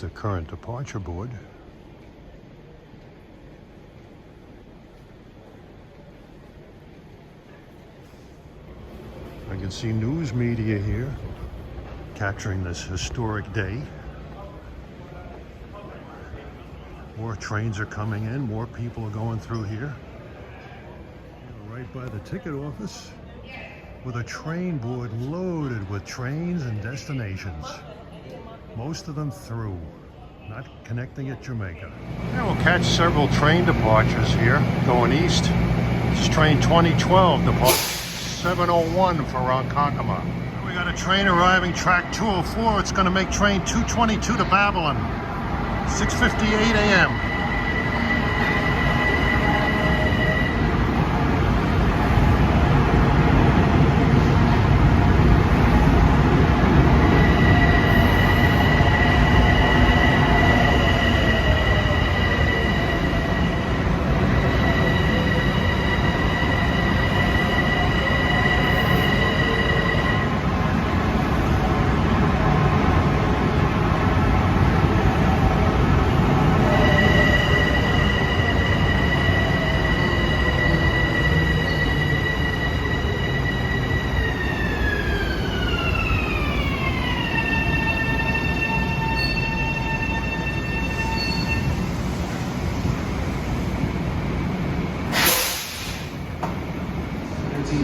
the current departure board. I can see news media here capturing this historic day. More trains are coming in, more people are going through here. We're right by the ticket office with a train board loaded with trains and destinations. Most of them through, not connecting at Jamaica. Yeah, we'll catch several train departures here going east. This is train 2012, departure 701 for Ronkonkoma. We got a train arriving track 204. It's going to make train 222 to Babylon. 6:58 a.m.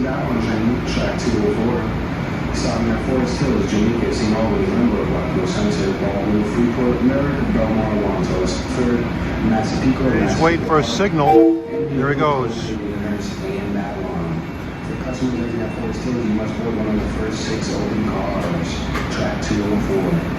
Babylon train, track 204. Stopping at Forest Hills, Jamaica, St. Albans, Limburg, Rockville, Sunset, Baldwin, Freeport, Merritt, Belmont, Wantos, 3rd, Massapequa. He's waiting for a signal. Here he goes. And Babylon. For customers living at Forest Hills, you must board one of the first 6 open cars. Track 204.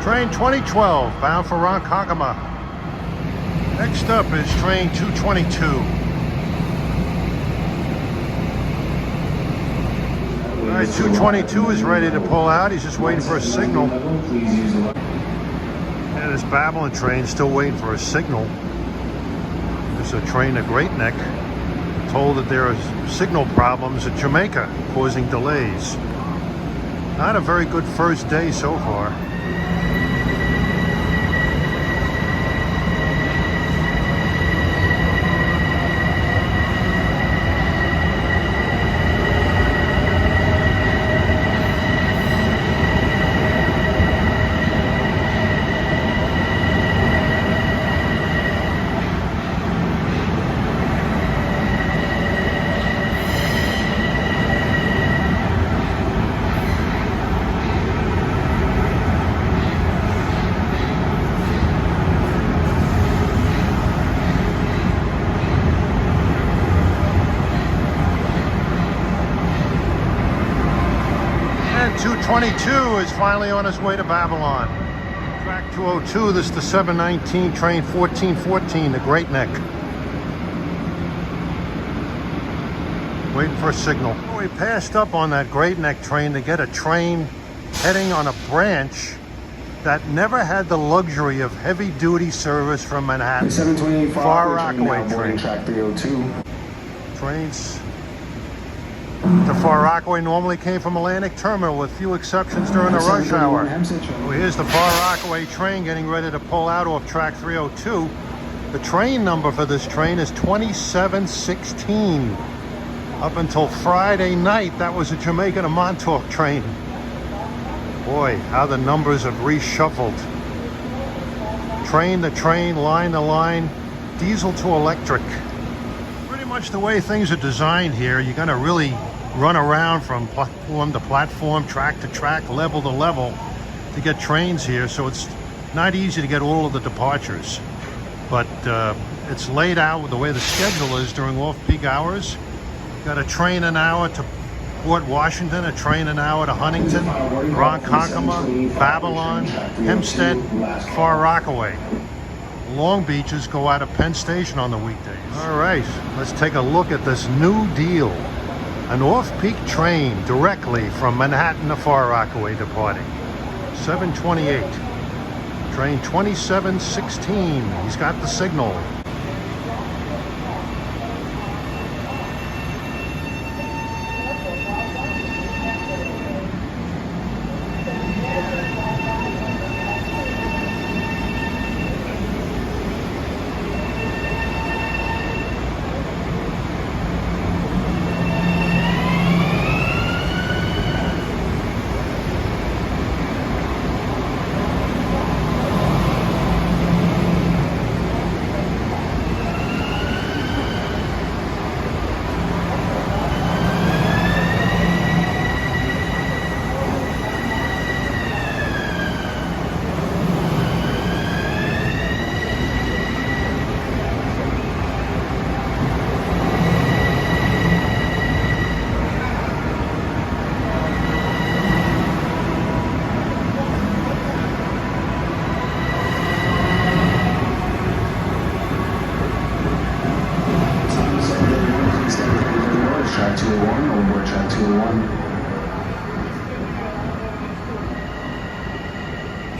Train 2012, bound for Ronkonkoma. Next up is train 222. All right, 222 is ready to pull out. He's just waiting for a signal. And this Babylon train still waiting for a signal. There's a train at Great Neck, told that there are signal problems at Jamaica, causing delays. Not a very good first day so far. And 222 is finally on his way to Babylon. Track 202, this is the 719 train 1414 to Great Neck. Waiting for a signal. We passed up on that Great Neck train to get a train heading on a branch that never had the luxury of heavy-duty service from Manhattan. 728 Far Rockaway train. Track 302. Trains to Far Rockaway normally came from Atlantic Terminal, with few exceptions during the rush hour. Well, here's the Far Rockaway train getting ready to pull out off track 302. The train number for this train is 2716. Up until Friday night, that was a Jamaica to Montauk train. Boy, how the numbers have reshuffled. Train to train, line to line, diesel to electric. Pretty much the way things are designed here, you're gonna really run around from platform to platform, track to track, level to level to get trains here, so it's not easy to get all of the departures. But it's laid out with the way the schedule is during off-peak hours. Got a train an hour to Port Washington, a train an hour to Huntington, Ronkonkoma, Babylon, Hempstead, Far Rockaway. Long Beaches go out of Penn Station on the weekdays. All right, let's take a look at this new deal. An off-peak train directly from Manhattan to Far Rockaway departing. 7:28. Train 2716. He's got the signal.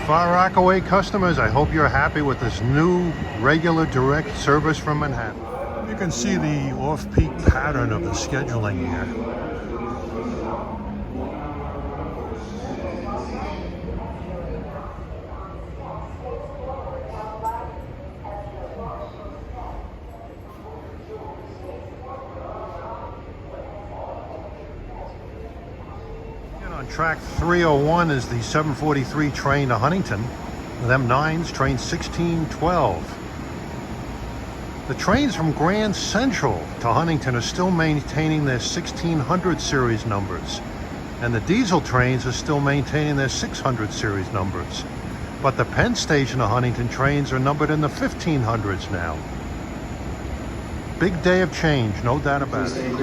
Far Rockaway customers, I hope you're happy with this new regular direct service from Manhattan. You can see the off-peak pattern of the scheduling here. On track 301 is the 743 train to Huntington, with M9s, train 1612. The trains from Grand Central to Huntington are still maintaining their 1600 series numbers, and the diesel trains are still maintaining their 600 series numbers. But the Penn Station to Huntington trains are numbered in the 1500s now. Big day of change, no doubt about it.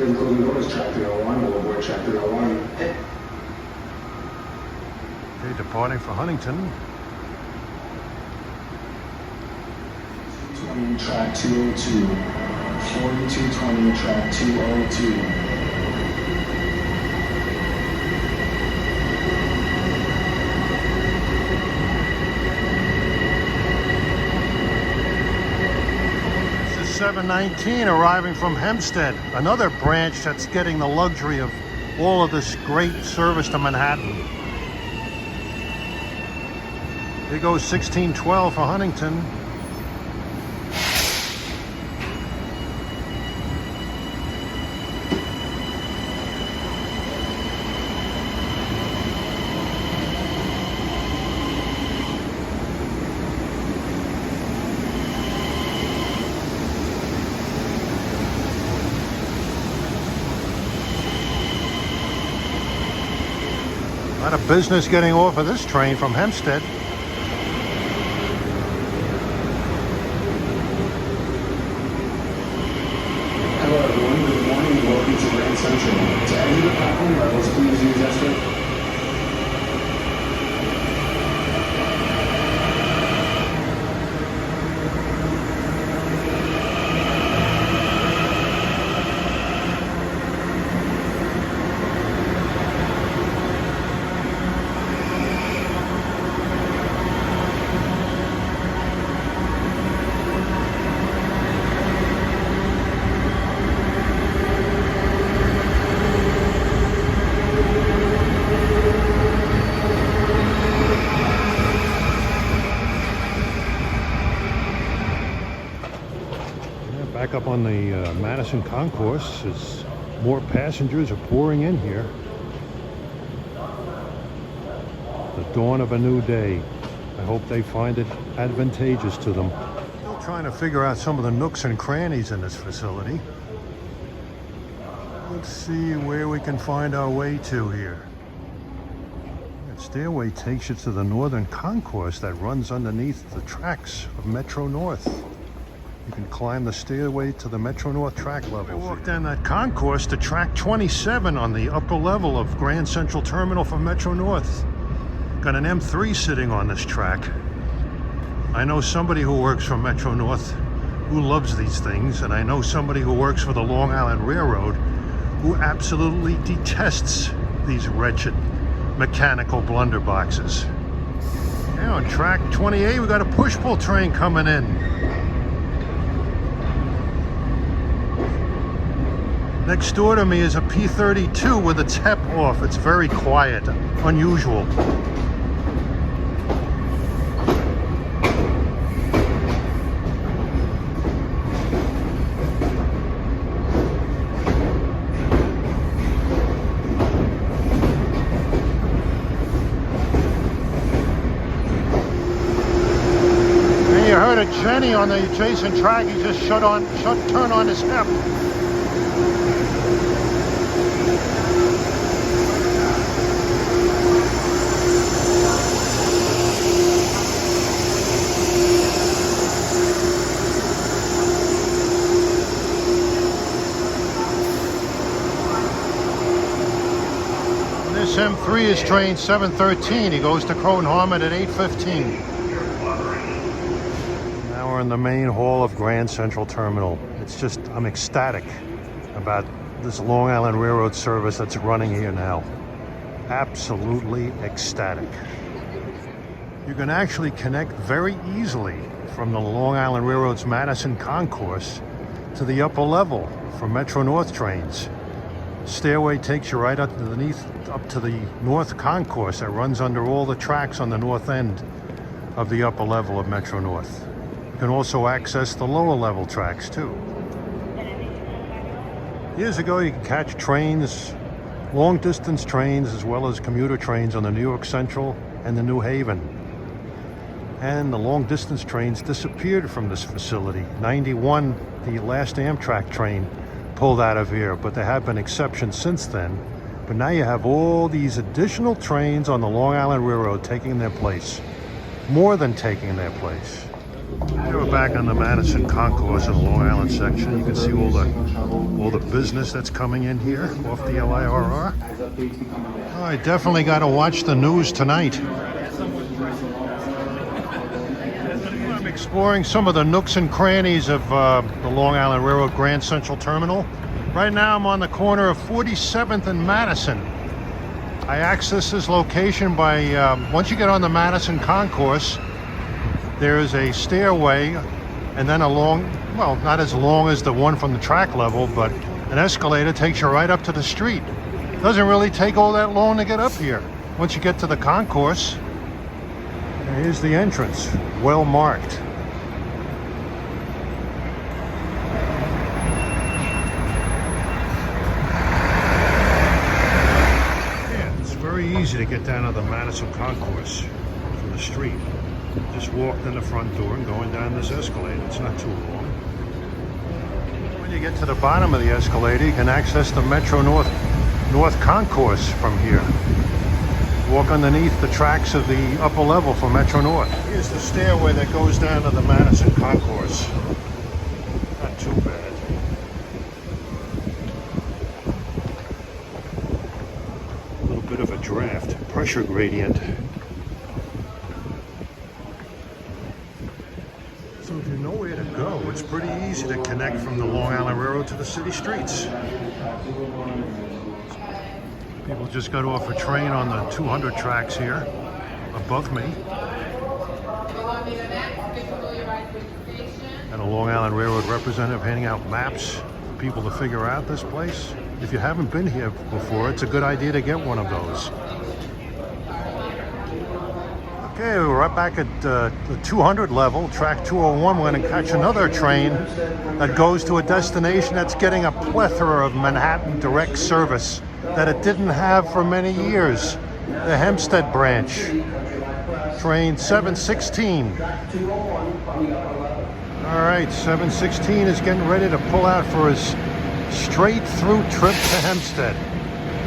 Okay, departing for Huntington. Track 202, 4220, track 202. This is 719 arriving from Hempstead, another branch that's getting the luxury of all of this great service to Manhattan. Here goes 1612 for Huntington. A lot of business getting off of this train from Hempstead. Hello everyone, good morning and welcome to Grand Central. To exit the platform levels, please use escalator. Back up on the Madison Concourse as more passengers are pouring in here. The dawn of a new day. I hope they find it advantageous to them. Still Trying to figure out some of the nooks and crannies in this facility. Let's see where we can find our way to here. That stairway takes you to the northern concourse that runs underneath the tracks of Metro North. You can climb the stairway to the Metro North track level. We walk down that concourse to track 27 on the upper level of Grand Central Terminal for Metro North. Got an M3 sitting on this track. I know somebody who works for Metro North who loves these things, and I know somebody who works for the Long Island Railroad who absolutely detests these wretched mechanical blunderboxes. Now on track 28, we got a push-pull train coming in. Next door to me is a P32 with its HEP off. It's very quiet, unusual. And you heard a Jenny on the adjacent track. He just turned on his HEP. This M3 is train 713. He goes to Croton Harmon at 8:15. Now we're in the main hall of Grand Central Terminal. It's just, I'm ecstatic about this Long Island Railroad service that's running here now. Absolutely ecstatic. You can actually connect very easily from the Long Island Railroad's Madison Concourse to the upper level for Metro North trains. Stairway takes you right up to the North Concourse that runs under all the tracks on the north end of the upper level of Metro North. You can also access the lower level tracks too. Years ago, you could catch trains, long distance trains, as well as commuter trains on the New York Central and the New Haven. And the long distance trains disappeared from this facility. 91, the last Amtrak train pulled out of here, but there have been exceptions since then. But now you have all these additional trains on the Long Island Railroad taking their place. More than taking their place. Here we're back on the Madison Concourse in the Long Island section. You can see all the business that's coming in here off the LIRR. Oh, I definitely got to watch the news tonight. I'm exploring some of the nooks and crannies of the Long Island Railroad Grand Central Terminal. Right now I'm on the corner of 47th and Madison. I access this location by, once you get on the Madison Concourse, there is a stairway and then a long, well, not as long as the one from the track level, but an escalator takes you right up to the street. Doesn't really take all that long to get up here. Once you get to the concourse, here's the entrance, well marked. Yeah, it's very easy to get down to the Madison Concourse from the street. Just walked in the front door and going down this escalator. It's not too long. When you get to the bottom of the escalator, you can access the Metro North Concourse from here. Walk underneath the tracks of the upper level for Metro North. Here's the stairway that goes down to the Madison Concourse. Not too bad. A little bit of a draft, pressure gradient. So if you know where to go, it's pretty easy to connect from the Long Island Railroad to the city streets. People just got off a train on the 200 tracks here above me. And a Long Island Railroad representative handing out maps for people to figure out this place. If you haven't been here before, it's a good idea to get one of those. Okay, we're right back at the 200 level, track 201. We're going to catch another train that goes to a destination that's getting a plethora of Manhattan direct service that it didn't have for many years. The Hempstead branch, train 716. All right, 716 is getting ready to pull out for his straight-through trip to Hempstead.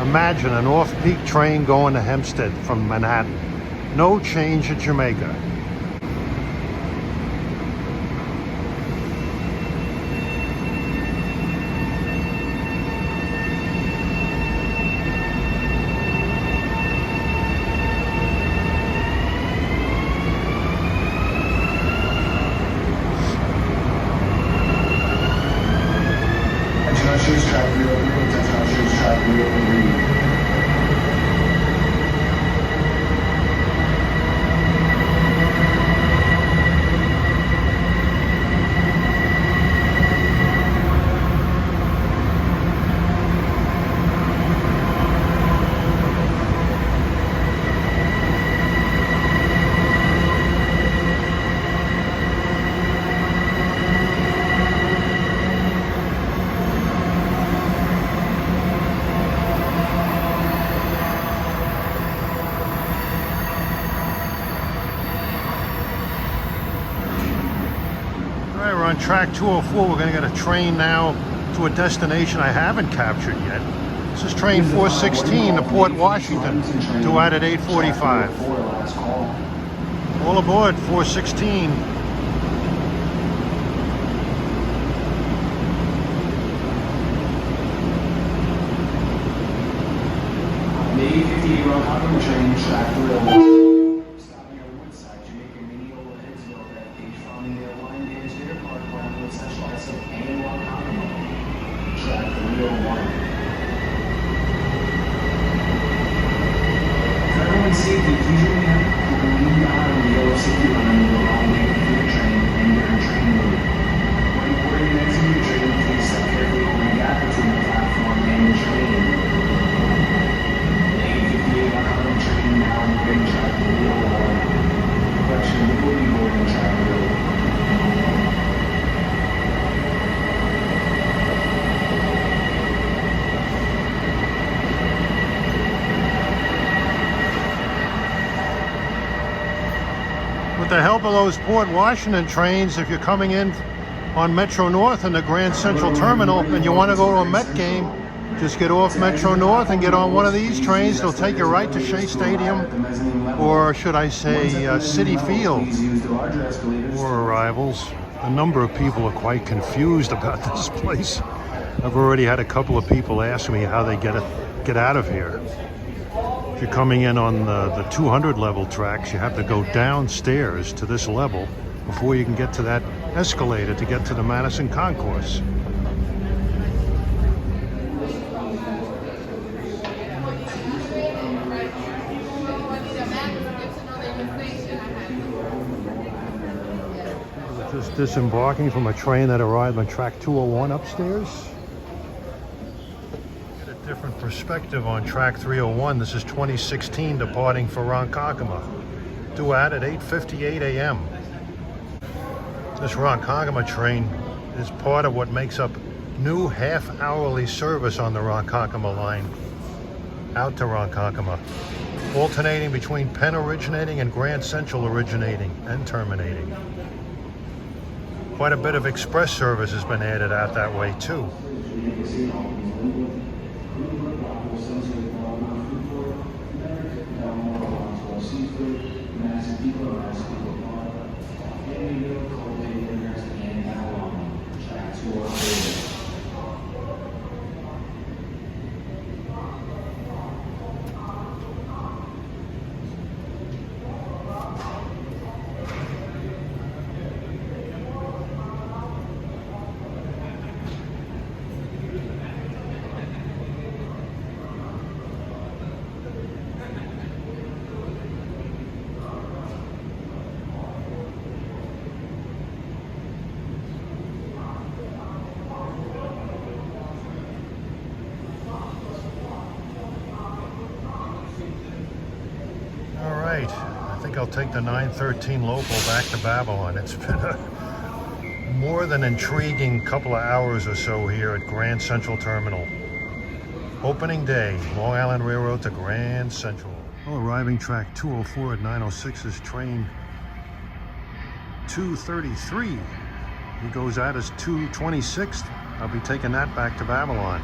Imagine an off-peak train going to Hempstead from Manhattan. No change at Jamaica. On track 204, we're going to get a train now to a destination I haven't captured yet. This is train 416 to Port Washington, due out at 8:45. All aboard 416. The 858 Rockhampton train, track 301. Safety, please remain behind the yellow safety line of the long train and your train mode. When boarding and exiting the train, please step carefully over the gap between the platform and the train. The 858 Rockhampton train now moving track 301. Correction, we will be boarding track 301. With the help of those Port Washington trains, if you're coming in on Metro North and the Grand Central Terminal and you want to go to a Met game, just get off Metro North and get on one of these trains. They'll take you right to Shea Stadium, or should I say Citi Field, for arrivals. A number of people are quite confused about this place. I've already had a couple of people ask me how they get out of here. If you're coming in on the 200 level tracks, you have to go downstairs to this level before you can get to that escalator to get to the Madison Concourse. Just disembarking from a train that arrived on track 201 upstairs. Different perspective on track 301. This is 2016 departing for Ronkonkoma, due out at 8:58 a.m. This Ronkonkoma train is part of what makes up new half-hourly service on the Ronkonkoma line out to Ronkonkoma, alternating between Penn originating and Grand Central originating and terminating. Quite a bit of express service has been added out that way too. I think I'll take the 913 local back to Babylon. It's been a more than intriguing couple of hours or so here at Grand Central Terminal. Opening day, Long Island Railroad to Grand Central. Well, arriving track 204 at 906 is train 233 He goes at us 226th. I'll be taking that back to Babylon.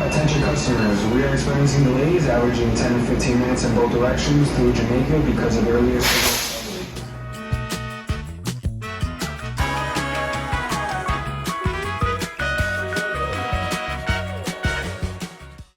Attention customers, we are experiencing delays averaging 10 to 15 minutes in both directions through Jamaica because of earlier scheduled